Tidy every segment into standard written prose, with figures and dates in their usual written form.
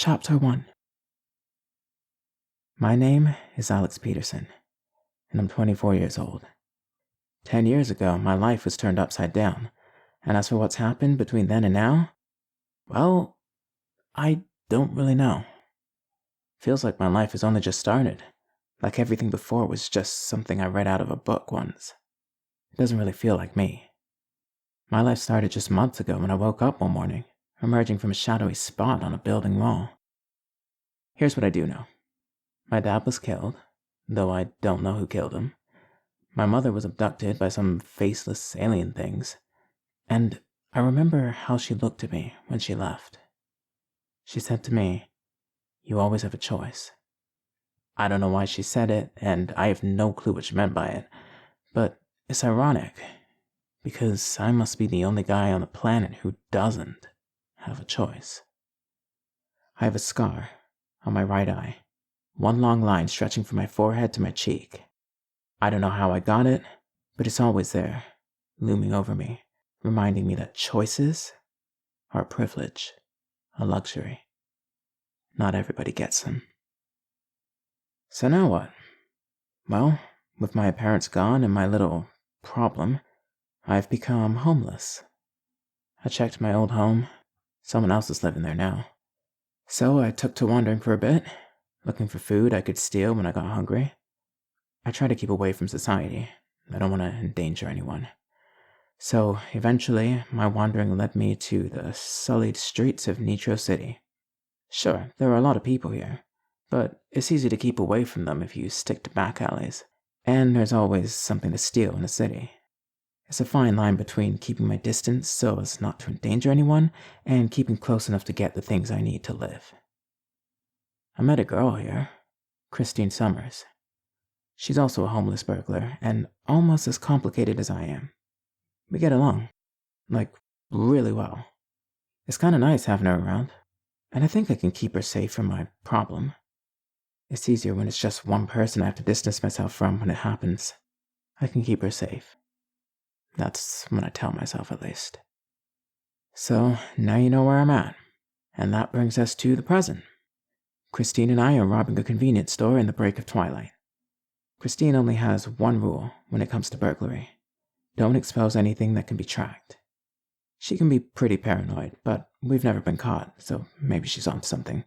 Chapter 1. My name is Alex Peterson, and I'm 24 years old. 10 years ago, my life was turned upside down, and as for what's happened between then and now, well, I don't really know. Feels like my life has only just started, like everything before was just something I read out of a book once. It doesn't really feel like me. My life started just months ago when I woke up one morning, emerging from a shadowy spot on a building wall. Here's what I do know. My dad was killed, though I don't know who killed him. My mother was abducted by some faceless alien things, and I remember how she looked at me when she left. She said to me, "You always have a choice." I don't know why she said it, and I have no clue what she meant by it, but it's ironic, because I must be the only guy on the planet who doesn't have a choice. I have a scar on my right eye, one long line stretching from my forehead to my cheek. I don't know how I got it, but it's always there, looming over me, reminding me that choices are a privilege, a luxury. Not everybody gets them. So now what? Well, with my parents gone and my little problem, I've become homeless. I checked my old home. Someone else is living there now. So I took to wandering for a bit, looking for food I could steal when I got hungry. I try to keep away from society. I don't want to endanger anyone. So eventually, my wandering led me to the sullied streets of Neetro City. Sure, there are a lot of people here, but it's easy to keep away from them if you stick to back alleys, and there's always something to steal in a city. It's a fine line between keeping my distance so as not to endanger anyone, and keeping close enough to get the things I need to live. I met a girl here, Christine Summers. She's also a homeless burglar, and almost as complicated as I am. We get along, like, really well. It's kinda nice having her around, and I think I can keep her safe from my problem. It's easier when it's just one person I have to distance myself from when it happens. I can keep her safe. That's what I tell myself, at least. So, now you know where I'm at, and that brings us to the present. Christine and I are robbing a convenience store in the break of twilight. Christine only has one rule when it comes to burglary. Don't expose anything that can be tracked. She can be pretty paranoid, but we've never been caught, so maybe she's on something.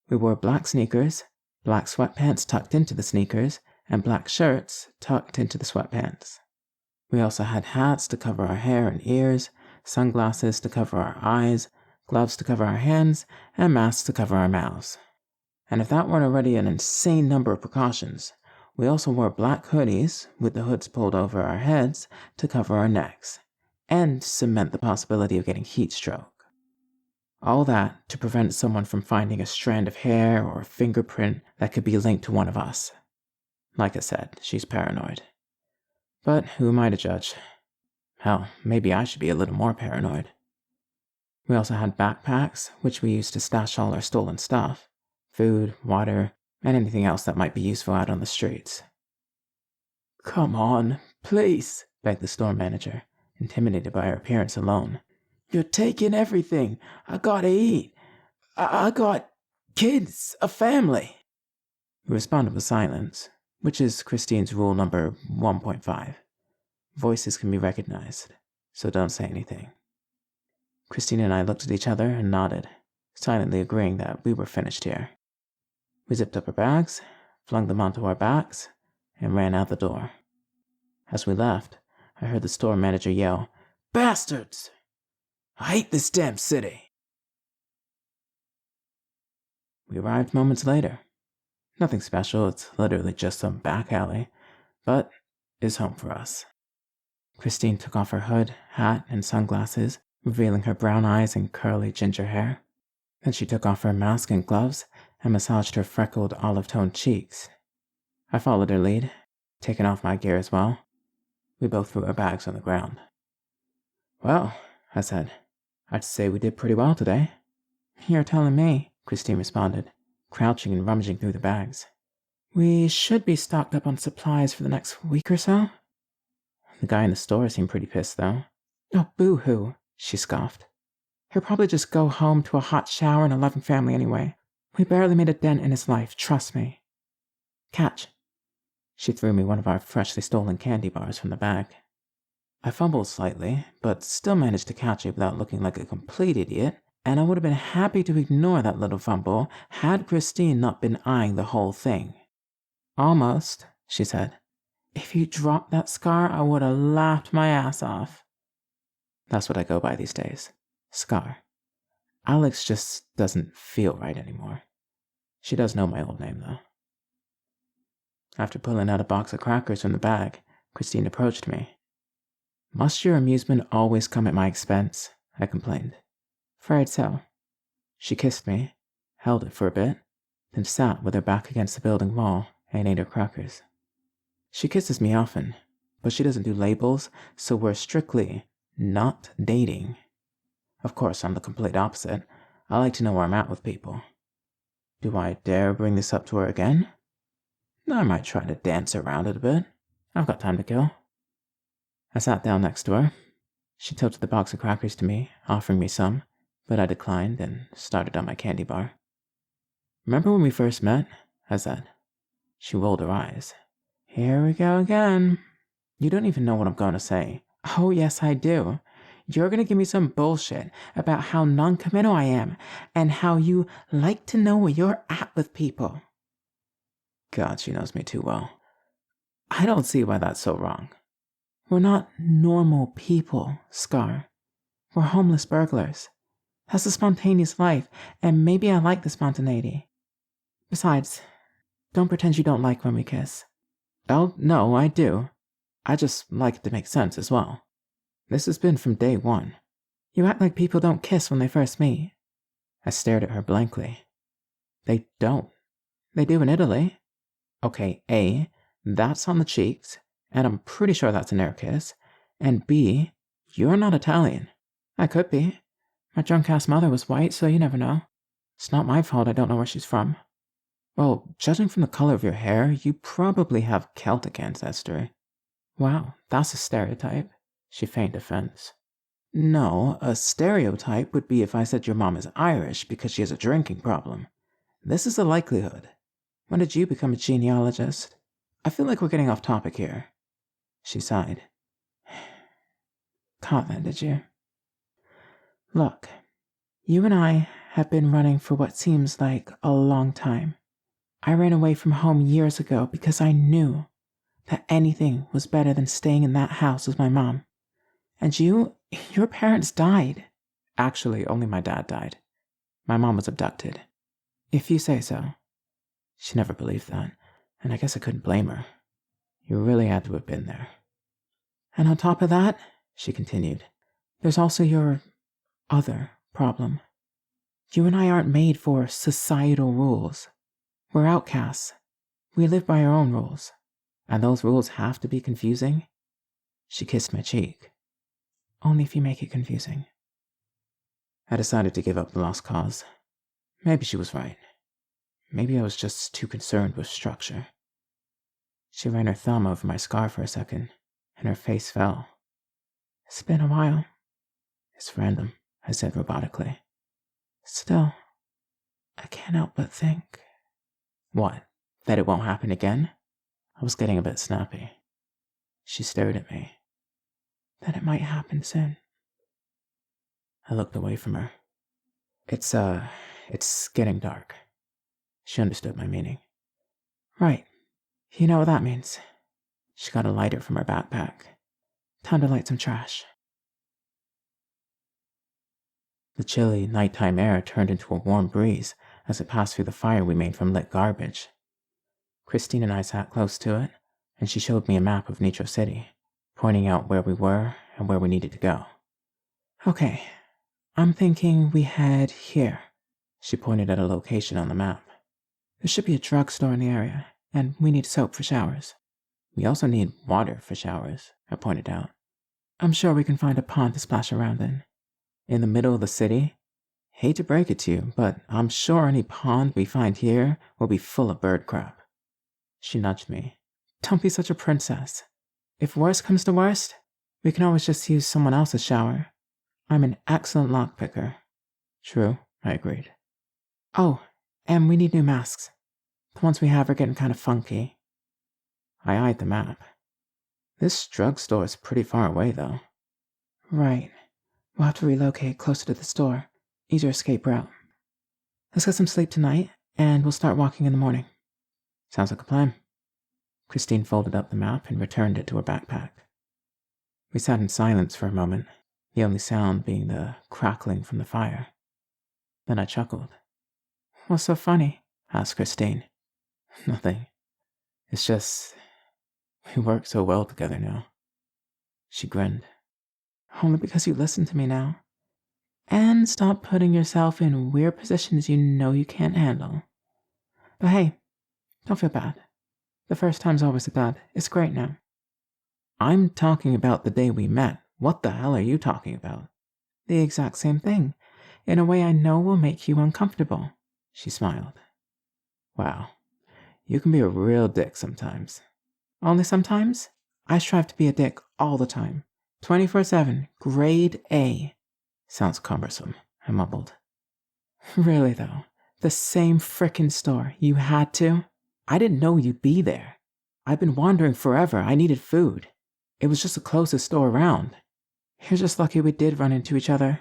We wore black sneakers, black sweatpants tucked into the sneakers, and black shirts tucked into the sweatpants. We also had hats to cover our hair and ears, sunglasses to cover our eyes, gloves to cover our hands, and masks to cover our mouths. And if that weren't already an insane number of precautions, we also wore black hoodies with the hoods pulled over our heads to cover our necks, and cement the possibility of getting heat stroke. All that to prevent someone from finding a strand of hair or a fingerprint that could be linked to one of us. Like I said, she's paranoid. But who am I to judge? Hell, maybe I should be a little more paranoid. We also had backpacks, which we used to stash all our stolen stuff. Food, water, and anything else that might be useful out on the streets. "Come on, please," begged the store manager, intimidated by our appearance alone. "You're taking everything. I gotta eat. I got kids, a family." We responded with silence, which is Christine's rule number 1.5. Voices can be recognized, so don't say anything. Christine and I looked at each other and nodded, silently agreeing that we were finished here. We zipped up our bags, flung them onto our backs, and ran out the door. As we left, I heard the store manager yell, "Bastards! I hate this damn city!" We arrived moments later. Nothing special, it's literally just some back alley, but it's home for us. Christine took off her hood, hat, and sunglasses, revealing her brown eyes and curly ginger hair. Then she took off her mask and gloves and massaged her freckled olive-toned cheeks. I followed her lead, taking off my gear as well. We both threw our bags on the ground. "Well," I said, "I'd say we did pretty well today." "You're telling me," Christine responded, crouching and rummaging through the bags. "We should be stocked up on supplies for the next week or so." The guy in the store seemed pretty pissed, though. "Oh, boo-hoo," she scoffed. He'll probably just go home to a hot shower and a loving family anyway. We barely made a dent in his life, trust me. Catch. She threw me one of our freshly stolen candy bars from the bag. I fumbled slightly, but still managed to catch it without looking like a complete idiot, and I would have been happy to ignore that little fumble had Christine not been eyeing the whole thing. Almost, she said. If you dropped that Scar, I would have laughed my ass off. That's what I go by these days. Scar. Alex just doesn't feel right anymore. She does know my old name, though. After pulling out a box of crackers from the bag, Christine approached me. Must your amusement always come at my expense? I complained. Afraid so. She kissed me, held it for a bit, then sat with her back against the building wall and ate her crackers. She kisses me often, but she doesn't do labels, so we're strictly not dating. Of course, I'm the complete opposite. I like to know where I'm at with people. Do I dare bring this up to her again? I might try to dance around it a bit. I've got time to kill. I sat down next to her. She tilted the box of crackers to me, offering me some, but I declined and started on my candy bar. Remember when we first met? I said. She rolled her eyes. Here we go again. You don't even know what I'm going to say. Oh, yes, I do. You're going to give me some bullshit about how non-committal I am and how you like to know where you're at with people. God, she knows me too well. I don't see why that's so wrong. We're not normal people, Scar. We're homeless burglars. That's a spontaneous life, and maybe I like the spontaneity. Besides, don't pretend you don't like when we kiss. Oh, no, I do. I just like it to make sense as well. This has been from day one. You act like people don't kiss when they first meet. I stared at her blankly. They don't. They do in Italy. Okay, A, that's on the cheeks, and I'm pretty sure that's an air kiss. And B, you're not Italian. I could be. My drunk-ass mother was white, so you never know. It's not my fault I don't know where she's from. Well, judging from the color of your hair, you probably have Celtic ancestry. Wow, that's a stereotype. She feigned offense. No, a stereotype would be if I said your mom is Irish because she has a drinking problem. This is a likelihood. When did you become a genealogist? I feel like we're getting off topic here. She sighed. Caught that, did you? Look, you and I have been running for what seems like a long time. I ran away from home years ago because I knew that anything was better than staying in that house with my mom. And your parents died. Actually, only my dad died. My mom was abducted. If you say so. She never believed that, and I guess I couldn't blame her. You really had to have been there. And on top of that, she continued, there's also your other problem. You and I aren't made for societal rules. We're outcasts. We live by our own rules. And those rules have to be confusing? She kissed my cheek. Only if you make it confusing. I decided to give up the lost cause. Maybe she was right. Maybe I was just too concerned with structure. She ran her thumb over my scar for a second, and her face fell. It's been a while. It's random, I said robotically. Still, I can't help but think. What? That it won't happen again? I was getting a bit snappy. She stared at me. That it might happen soon. I looked away from her. It's getting dark. She understood my meaning. Right. You know what that means. She got a lighter from her backpack. Time to light some trash. The chilly, nighttime air turned into a warm breeze as it passed through the fire we made from lit garbage. Christine and I sat close to it, and she showed me a map of Neetro City, pointing out where we were and where we needed to go. Okay, I'm thinking we head here. She pointed at a location on the map. There should be a drugstore in the area, and we need soap for showers. We also need water for showers, I pointed out. I'm sure we can find a pond to splash around in the middle of the city? Hate to break it to you, but I'm sure any pond we find here will be full of bird crap. She nudged me. Don't be such a princess. If worst comes to worst, we can always just use someone else's shower. I'm an excellent lockpicker. True, I agreed. Oh, and we need new masks. The ones we have are getting kind of funky. I eyed the map. This drugstore is pretty far away, though. Right. We'll have to relocate closer to the store. Easier escape route. Let's get some sleep tonight, and we'll start walking in the morning. Sounds like a plan. Christine folded up the map and returned it to her backpack. We sat in silence for a moment, the only sound being the crackling from the fire. Then I chuckled. What's so funny? Asked Christine. Nothing. It's just, we work so well together now. She grinned. Only because you listen to me now. And stop putting yourself in weird positions you know you can't handle. But hey, don't feel bad. The first time's always bad. It's great now. I'm talking about the day we met. What the hell are you talking about? The exact same thing. In a way I know will make you uncomfortable. She smiled. Wow. You can be a real dick sometimes. Only sometimes? I strive to be a dick all the time. 24/7. Grade A. Sounds cumbersome, I mumbled. Really though? The same frickin' store. You had to? I didn't know you'd be there. I've been wandering forever. I needed food. It was just the closest store around. You're just lucky we did run into each other.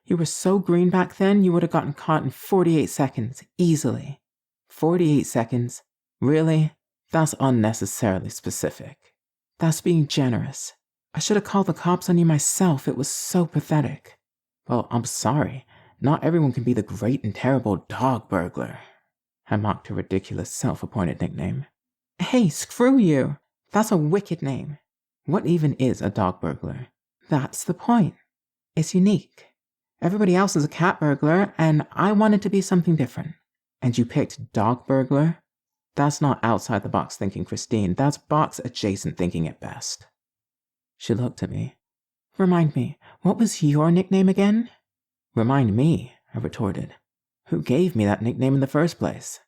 You were so green back then, you would have gotten caught in 48 seconds. Easily. 48 seconds? Really? That's unnecessarily specific. That's being generous. I should have called the cops on you myself. It was so pathetic. Well, I'm sorry. Not everyone can be the great and terrible dog burglar. I mocked her ridiculous self-appointed nickname. Hey, screw you. That's a wicked name. What even is a dog burglar? That's the point. It's unique. Everybody else is a cat burglar, and I wanted to be something different. And you picked dog burglar? That's not outside the box thinking, Christine. That's box adjacent thinking at best. She looked at me. Remind me, what was your nickname again? Remind me, I retorted. Who gave me that nickname in the first place?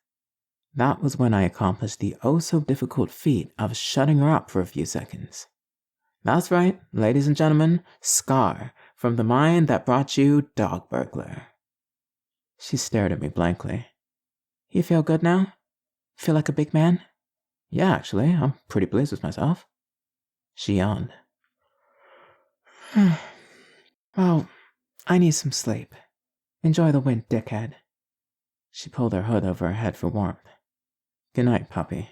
That was when I accomplished the oh-so-difficult feat of shutting her up for a few seconds. That's right, ladies and gentlemen, Scar, from the mind that brought you dog burglar. She stared at me blankly. You feel good now? Feel like a big man? Yeah, actually, I'm pretty pleased with myself. She yawned. Well, I need some sleep. Enjoy the wind, dickhead. She pulled her hood over her head for warmth. Good night, puppy.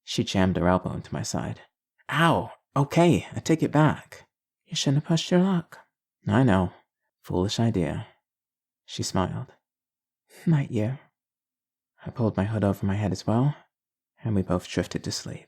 She jammed her elbow into my side. Ow! Okay, I take it back. You shouldn't have pushed your luck. I know. Foolish idea. She smiled. Night, you. I pulled my hood over my head as well, and we both drifted to sleep.